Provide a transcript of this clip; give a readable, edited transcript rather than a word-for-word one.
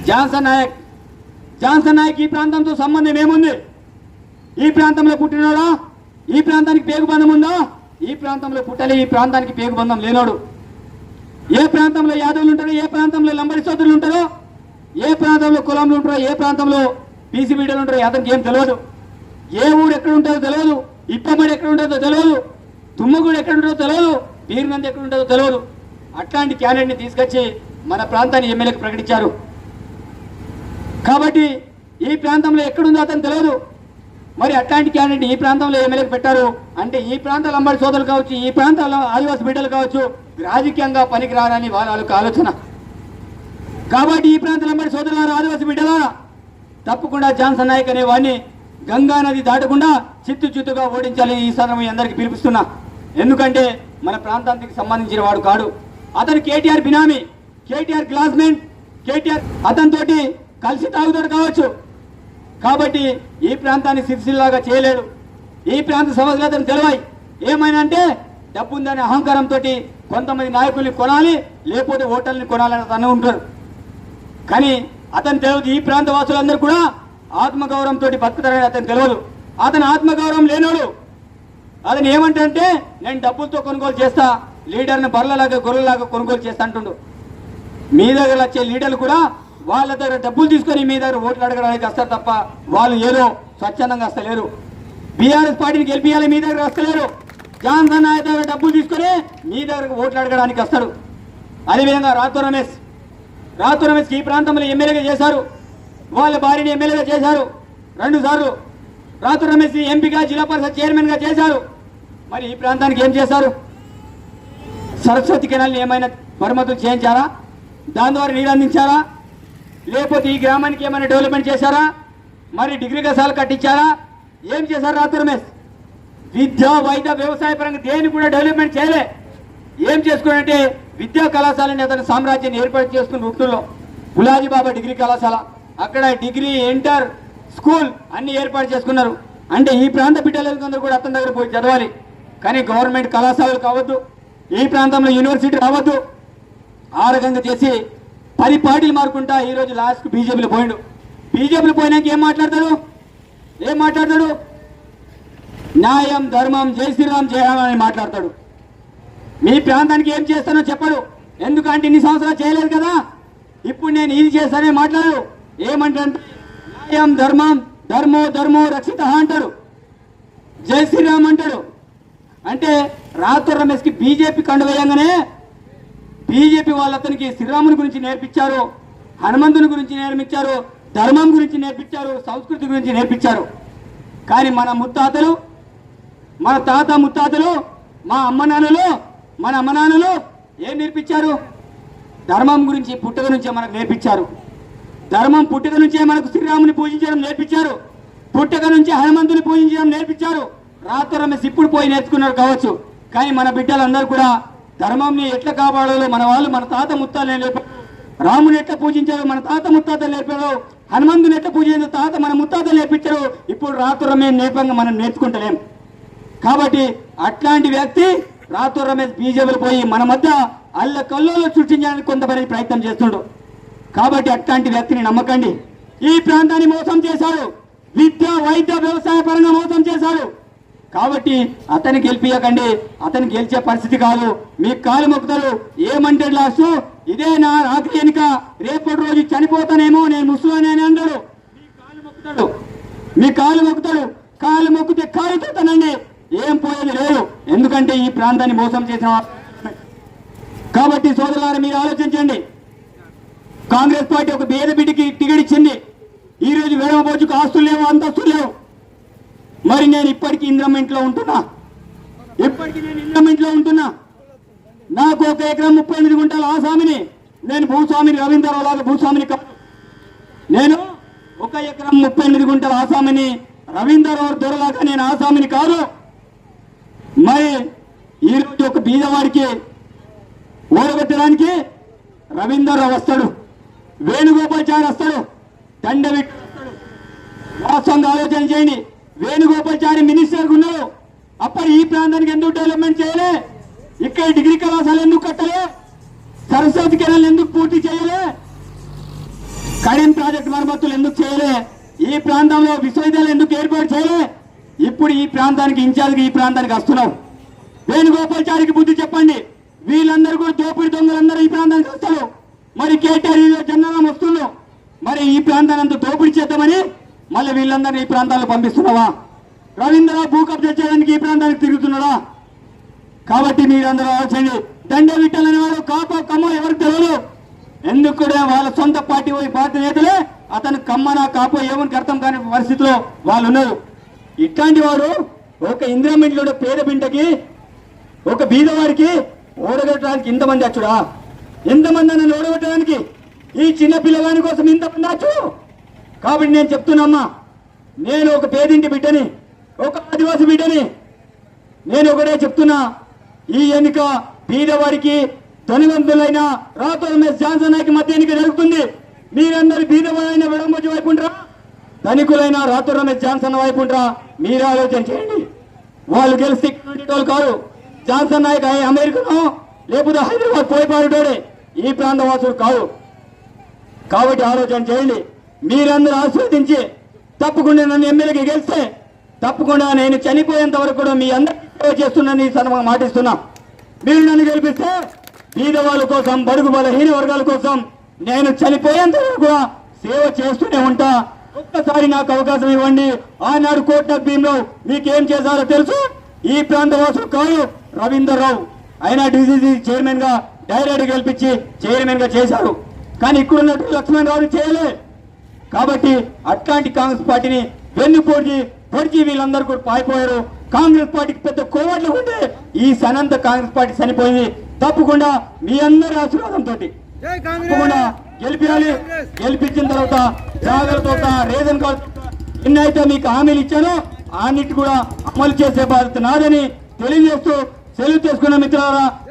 Johnson Naik ఈ ప్రాంతంతో సంబంధం ఏముంది? ఈ ప్రాంతంలో పుట్టినోడా? ఈ ప్రాంతానికి పేగుబంధం ఉందా? ఈ ప్రాంతంలో పుట్టలే, ఈ ప్రాంతానికి పేగుబంధం లేనోడు. ఏ ప్రాంతంలో యాదవులు ఉంటారో, ఏ ప్రాంతంలో లంబడి సోదరులు ఉంటారో, ఏ ప్రాంతంలో కులంలు ఉంటారో, ఏ ప్రాంతంలో బీసీ బిడ్డలు ఉంటారో అతనికి ఏం తెలియదు. ఏ ఊరు ఎక్కడ ఉంటుందో తెలియదు, ఇప్పమడి ఎక్కడ ఉంటుందో తెలియదు, తుమ్మగూడు ఎక్కడ ఉంటుందో తెలియదు, పీరునంది ఎక్కడ ఉంటుందో తెలియదు. అట్లాంటి క్యాండిడేట్ని తీసుకొచ్చి మన ప్రాంతాన్ని ఎమ్మెల్యేకి ప్రకటించారు. కాబట్టి ఈ ప్రాంతంలో ఎక్కడుందో అతను తెలియదు. మరి అట్లాంటి క్యాండిడేట్ ఈ ప్రాంతంలో ఎమ్మెల్యేకి పెట్టారు అంటే ఈ ప్రాంతాల లంబడి సోదరులు కావచ్చు, ఈ ప్రాంతాల ఆదివాసీ బిడ్డలు కావచ్చు, రాజకీయంగా పనికి రారని వాళ్ళ ఆలోచన. కాబట్టి ఈ ప్రాంత లంబడి సోదరులారా, ఆదివాసీ బిడ్డలారా, తప్పకుండా జాన్సన్ నాయక్ అనే వాడిని గంగా నది దాటకుండా చిత్తుగా ఓడించాలి. ఈ సందర్భం అందరికీ పిలిపిస్తున్నా. ఎందుకంటే మన ప్రాంతానికి సంబంధించిన వాడు కాడు. అతను కేటీఆర్ బినామీ, కేటీఆర్ క్లాస్మేట్, కేటీఆర్ అతనితోటి కలిసి తాగుతాడు కావచ్చు. కాబట్టి ఈ ప్రాంతాన్ని సిరిసిల్లాగా చేయలేడు. ఈ ప్రాంత సమస్యలు అతను తెలివాయి. ఏమైనా అంటే డబ్బు ఉందనే అహంకారంతో కొంతమంది నాయకుల్ని కొనాలి, లేకపోతే ఓటర్ని కొనాలని అతను ఉంటారు. కానీ అతను తెలియదు ఈ ప్రాంత వాసులందరూ కూడా ఆత్మగౌరవంతో బతుకుతారని అతను తెలియదు. అతను ఆత్మగౌరవం లేనోడు. అతను ఏమంటే నేను డబ్బులతో కొనుగోలు చేస్తా, లీడర్ని బర్రెలాగా గొర్రెలాగా కొనుగోలు చేస్తా అంటుండు. మీ దగ్గర వచ్చే లీడర్లు కూడా వాళ్ళ దగ్గర డబ్బులు తీసుకొని మీ దగ్గర ఓట్లు అడగడానికి వస్తారు తప్ప వాళ్ళు ఏదో స్వచ్ఛందంగా వస్తలేరు. బీఆర్ఎస్ పార్టీని గెలిపియాలి, మీ దగ్గర వస్తలేరు. జాన్సన్ నాయక్ దగ్గర డబ్బులు తీసుకొని మీ దగ్గర ఓట్లు అడగడానికి వస్తాడు. అదేవిధంగా రాతో రమేష్ ఈ ప్రాంతంలో ఎమ్మెల్యేగా చేశారు. వాళ్ళ భార్యని ఎమ్మెల్యేగా చేశారు 2 సార్లు. రాతో రమేష్ ఎంపీగా, జిల్లా పరిషత్ చైర్మన్గా చేశారు. మరి ఈ ప్రాంతానికి ఏం చేశారు? సరస్వతి కెనాల్ని ఏమైనా మరమ్మతులు చేయించారా? దాని ద్వారా నీళ్ళు అందించారా? లేకపోతే ఈ గ్రామానికి ఏమైనా డెవలప్మెంట్ చేశారా? మరి డిగ్రీ కళాశాల కట్టించారా? ఏం చేశారు రాతో రమేష్? విద్య, వైద్య, వ్యవసాయ పరంగా దేని కూడా డెవలప్మెంట్ చేయలే. ఏం చేసుకున్నంటే విద్యా కళాశాలని అతని సామ్రాజ్యాన్ని ఏర్పాటు చేసుకుని గుంటూరులో గులాజీ బాబా డిగ్రీ కళాశాల, అక్కడ డిగ్రీ, ఇంటర్, స్కూల్ అన్ని ఏర్పాటు చేసుకున్నారు. అంటే ఈ ప్రాంత బిడ్డలందరూ కూడా అతని దగ్గర పోయి చదవాలి. కానీ గవర్నమెంట్ కళాశాలలు కావద్దు, ఈ ప్రాంతంలో యూనివర్సిటీ రావద్దు. ఆ రకంగా చేసి 10 పార్టీలు మారుకుంటా ఈరోజు లాస్ట్కు బీజేపీలో పోయిండు. బీజేపీలో పోయినాక ఏం మాట్లాడతాడు? న్యాయం, ధర్మం, జై శ్రీరామ్, జయరామ్ అని మాట్లాడతాడు. మీ ప్రాంతానికి ఏం చేస్తానో చెప్పడు. ఎందుకంటే ఇన్ని సంవత్సరాలు చేయలేదు కదా, ఇప్పుడు నేను ఇది చేస్తానే మాట్లాడు. ఏమంటే న్యాయం, ధర్మం, ధర్మో రక్షిత అంటాడు, జై శ్రీరామ్ అంటాడు. అంటే రాతో రమేష్కి బీజేపీ కండువేయంగానే బీజేపీ వాళ్ళు అతనికి శ్రీరాముని గురించి నేర్పించారు, హనుమంతుని గురించి నేర్పించారు, ధర్మం గురించి నేర్పించారు, సంస్కృతి గురించి నేర్పించారు. కానీ మన ముత్తాతలు, మన తాత ముత్తాతలు, మన అమ్మ నాన్నలు ఏం నేర్పించారు? ధర్మం గురించి పుట్టుక నుంచే మనకు నేర్పించారు. ధర్మం పుట్టుక నుంచే మనకు శ్రీరాముని పూజించడం నేర్పించారు, పుట్టుక నుంచే హనుమంతుని పూజించడం నేర్పించారు. రాతో రమేష్ ఇప్పుడు పోయి నేర్చుకున్నారు కావచ్చు. కానీ మన బిడ్డలందరూ కూడా ధర్మంని ఎట్లా కాపాడాలో మన వాళ్ళు, మన తాత ముత్తాలు నేర్పారు. రాముని ఎట్లా పూజించారు మన తాత ముత్తాతలు నేర్పారు, హనుమంతుని ఎట్లా పూజించారు తాత మన ముత్తాతలు నేర్పించారు. ఇప్పుడు రాతో రమేష్ నేర్పంగా మనం నేర్చుకుంటలేం. కాబట్టి అట్లాంటి వ్యక్తి రాతో రమేష్ బీజేపీలో పోయి మన మధ్య అల్లకల్లోలు సృష్టించడానికి కొంతమంది ప్రయత్నం చేస్తుండు. కాబట్టి అట్లాంటి వ్యక్తిని నమ్మకండి. ఈ ప్రాంతాన్ని మోసం చేశాడు, విద్య, వైద్య, వ్యవసాయ పరంగా మోసం చేశాడు. కాబట్టి అతన్ని గెలిపియకండి, అతను గెలిచే పరిస్థితి కాదు. మీ కాలు మొక్కుతాడు. ఏమంటే లాస్ట్ ఇదే నా రాత్రి ఎన్నిక, రేపటి రోజు చనిపోతానేమో, నేను ముసలోనే అంటాడు. మీ కాలు మొక్కుతాడు. కాలు మొక్కితే కాలుతో తనండి, ఏం పోయేది లేదు. ఎందుకంటే ఈ ప్రాంతాన్ని మోసం చేసిన. కాబట్టి సోదరులారా, మీరు ఆలోచించండి. కాంగ్రెస్ పార్టీ ఒక పేద బిడ్డకి టికెట్ ఇచ్చింది. ఈ రోజు వేడమపోచుకు ఆస్తులు లేవు, అంతస్తులు లేవు. మరి నేను ఇప్పటికీ ఇంద్రమెంట్లో ఉంటున్నా. నాకు 1 ఎకరం 38 గుంటల ఆసామిని. నేను భూస్వామిని, రవీంద్రరావు లాగా భూస్వామిని కాదు. నేను 1 ఎకరం 38 గుంటల ఆసామిని, రవీంద్రరావు దొరలాగా నేను ఆసామిని కాదు. మరి ఈరోజు ఒక బీదవాడికి ఓడగొట్టడానికి రవీంద్రరావు వస్తాడు, వేణుగోపాల్చారి వస్తాడు, దండవిట్టు వస్తాడు. వాస్తవంగా ఆలోచన చేయండి. వేణుగోపాల్చారి మినిస్టర్గా ఉన్నాడు. అప్పుడు ఈ ప్రాంతానికి ఎందుకు డెవలప్మెంట్ చేయలే? ఇక్కడ డిగ్రీ కళాశాల ఎందుకు కట్టలే? సరస్వతి కెనాల్ ఎందుకు పూర్తి చేయలే? కడెం ప్రాజెక్ట్ మరమ్మతులు ఎందుకు చేయలే? ఈ ప్రాంతంలో విశ్వవిద్యాలయం ఎందుకు ఏర్పాటు చేయలే? ఇప్పుడు ఈ ప్రాంతానికి ఇన్ఛార్జ్గా ఈ ప్రాంతానికి వస్తున్నావు. వేణుగోపాల్చారికి బుద్ధి చెప్పండి. వీళ్ళందరూ కూడా దోపిడి దొంగలందరూ ఈ ప్రాంతానికి వస్తారు. మరి కేటీఆర్ జనరం వస్తున్నావు, మరి ఈ ప్రాంతాన్ని అంతా దోపిడీ చేద్దామని మళ్ళీ వీళ్ళందరినీ ఈ ప్రాంతాల్లో పంపిస్తున్నావా? రవీంద్ర భూ కబ్జా చేయడానికి ఈ ప్రాంతానికి తిరుగుతున్నాడా? కాబట్టి మీరందరూ ఆలోచించండి. దండే విట్టల్ అనేవాడు కాపో కమ్మో ఎవరికి తెలియదు. ఎందుకు కూడా వాళ్ళ సొంత పార్టీ నేతలే అతను కమ్మనా కాపో ఏమని అర్థం కాని పరిస్థితిలో వాళ్ళు ఉన్నారు. ఇట్లాంటి వాడు ఒక ఇంద్రమింట్లో పేద బింటకి ఒక బీదవాడికి ఓడగొట్టడానికి ఇంతమంది వచ్చుడా? ఎంతమంది నన్ను ఓడగొట్టడానికి ఈ చిన్న పిల్లవాడి కోసం ఇంతమంది వచ్చు. కాబట్టి నేను చెప్తున్నా, నేను ఒక పేదింటి బిడ్డని, ఒక ఆదివాసి బిడ్డని. నేను ఒకటే చెప్తున్నా, ఈ ఎన్నిక బీదవాడికి ధనవంతులైన రాథోడ్ రమేష్ జాన్సన్ నాయక్ మధ్య ఎన్నిక జరుగుతుంది. మీరందరూ బీదవాడైన విడంబోజు వైపు ఉంటారా, ధనికులైన రాథోడ్ రమేష్ జాన్సన్ వైపు ఉంటారా? మీరు ఆలోచన చేయండి. వాళ్ళు గెలిస్తే వాళ్ళు కాదు. జాన్సన్ నాయక్ అమెరికనో లేకపోతే హైదరాబాద్ పోయిపారుడే ఈ ప్రాంత వాసులు కాదు. కాబట్టి ఆలోచన చేయండి. మీరందరూ ఆస్వాదించి తప్పకుండా నన్ను ఎమ్మెల్యేకి గెలిస్తే తప్పకుండా నేను చనిపోయేంత వరకు కూడా మీ అందరికీ సేవ చేస్తున్నాను ఈ సందర్భంగా మాటిస్తున్నా. మీరు నన్ను గెలిపిస్తే బీదవాళ్ళ కోసం, బడుగు బలహీన వర్గాల కోసం నేను చనిపోయేంత వరకు కూడా సేవ చేస్తూనే ఉంటా. ఒక్కసారి నాకు అవకాశం ఇవ్వండి. ఆనాడు కోటక్ భీమ్లో మీకేం చేశారో తెలుసు. ఈ ప్రాంత వాసులు కాదు, రవీందర్ రావు ఆయన డిసిసి చైర్మన్ గా డైరెక్ట్ గెలిపించి చైర్మన్ గా చేశారు. కానీ ఇక్కడున్నట్టు లక్ష్మణ్ రావుని చేయలే. కాబట్టి అట్లాంటి కాంగ్రెస్ పార్టీని పొడిచి వీళ్ళందరూ కూడా పారిపోయారు. కాంగ్రెస్ పార్టీకి పెద్ద కోవట్లు ఉంటే ఈ సనంత కాంగ్రెస్ పార్టీ చనిపోయింది. తప్పకుండా మీ అందరి ఆశీర్వాదంతో తప్పకుండా గెలిపించాలి. గెలిపించిన తర్వాత జాగ్రత్త రేషన్ కార్డు ఎన్నైతే మీకు హామీలు ఇచ్చానో అన్నిటి కూడా అమలు చేసే బాధ్యత నాదని తెలియజేస్తూ సెలవు చేసుకున్న మిత్రులారా.